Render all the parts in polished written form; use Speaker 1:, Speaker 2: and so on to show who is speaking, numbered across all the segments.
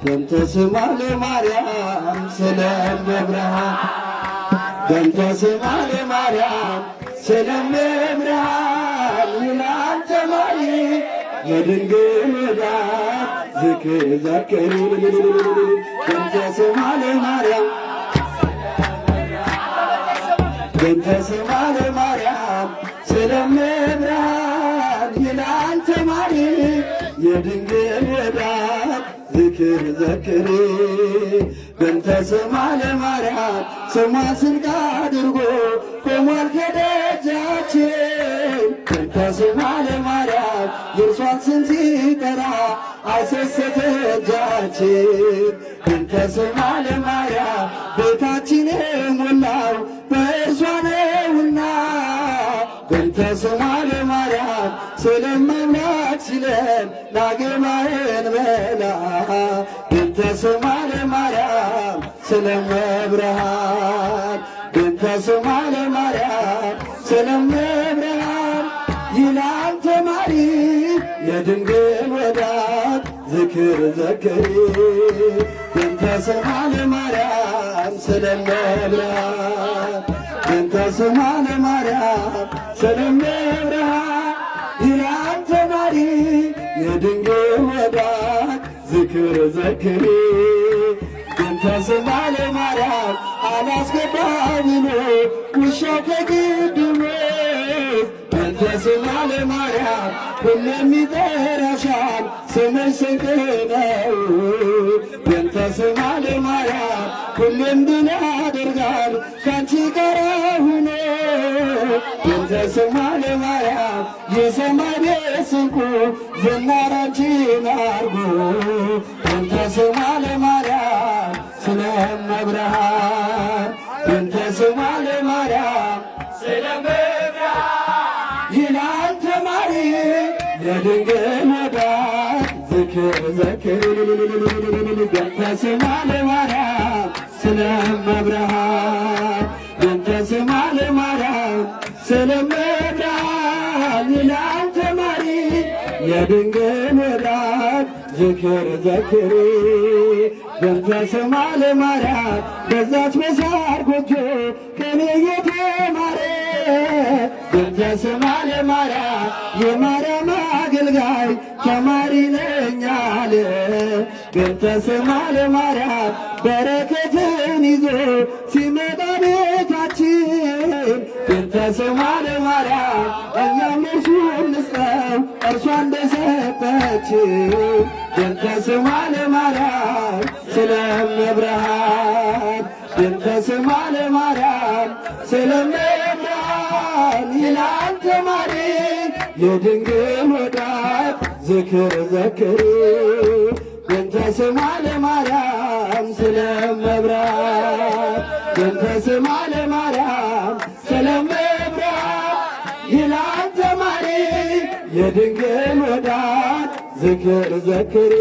Speaker 1: በእንተ ስማ ለማርያም ስለመ ብርሃን በእንተ ስማ ለማርያም ስለመ ብርሃን ይላል ተማሪ የድንግል ወዳት ዝክር ዘክሪ በእንተ ስማ ለማርያም በእንተ ስማ ለማርያም ስለመ ብርሃን ይላል ተማሪ የድንግል ወዳት ዝክር ዘክሪ በእንተ ስማ ለማርያም ስሟ ስንቅ አድርጎ ቆሟል ከደጃችን በእንተ ስማ ለማርያም የእርሷን ስም ሲጠራ አሰሰተ እጃችን በእንተ ስማ ለማርያም ቤታችን የሞላው በእርሷ ነውና በእንተ ስማ ለማርያም ስለመብላት ሲለን ናገባየን በላ በእንተ ስማ ለማርያም ስለመብርሃን በእንተ ስማ ለማርያም ስለመብርሃን ይላል ተማሪ የድንግል ወዳት ዝክር ዘክሪ በእንተ ስማ ለማርያም ስለመብርሃን በእንተ ስማ ለማርያም ስለመብርሃን ይላል ተማሪ የድንግል ወዳት ዝክር ዘክሪ በእንተ ስማ ለማርያም አላስገባ ብሎ ውሻው ከግድሙ በእንተ ስማ ለማርያም ሁሌም ይጠራሻል ስምሽ ስንቅ ነው በእንተ ስማ ለማርያም ሁሌም ድል ያደርጋል ካንቺ ጋር ሆኖ በእንተ ስማ ለማርያም የሰማይ ቤት ስንቁ ዝናር አንቺን አርጎ በእንተ ስማ ለማርያም ስለመብርሃን በእንተ ስማ ለማርያም ስለመብርሃን ይላል ተማሪ የድንግል ወዳት ዝክር ዘክሪ በእንተ ስማ ለማርያም ስለመብርሃን በእንተ ስማ ለማርያም ስለመብርሃን ይላል ተማሪ የድንግል ወዳት ዝክር ዘክሪ በእንተ ስማ ለማርያም በዛች በሳር ጎጆ ከኔ የተማረ በእንተ ስማ ለማርያም የማርያም አገልጋይ ተማሪ ነኝ አለ በእንተ ስማ ለማርያም በረከትን ይዞ ሲመጣ ቤታችን በእንተ ስማ ለማርያም እኛም እርሱን እንስጠው እርሷ እንደሰጠችን በእንተ ስማ ለማርያም ስለመብርሃን በእንተ ስማ ለማርያም ስለመብርሃን ይላል ተማሪ የድንግል ወዳት ዝክር ዘክሪ በእንተ ስማ ለማርያም ስለመብርሃን በእንተ ስማ ለማርያም ስለመብርሃን ይላል ተማሪ የድንግል ወዳት ዝክር ዘክሪ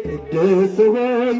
Speaker 1: ቅድስት ሆይ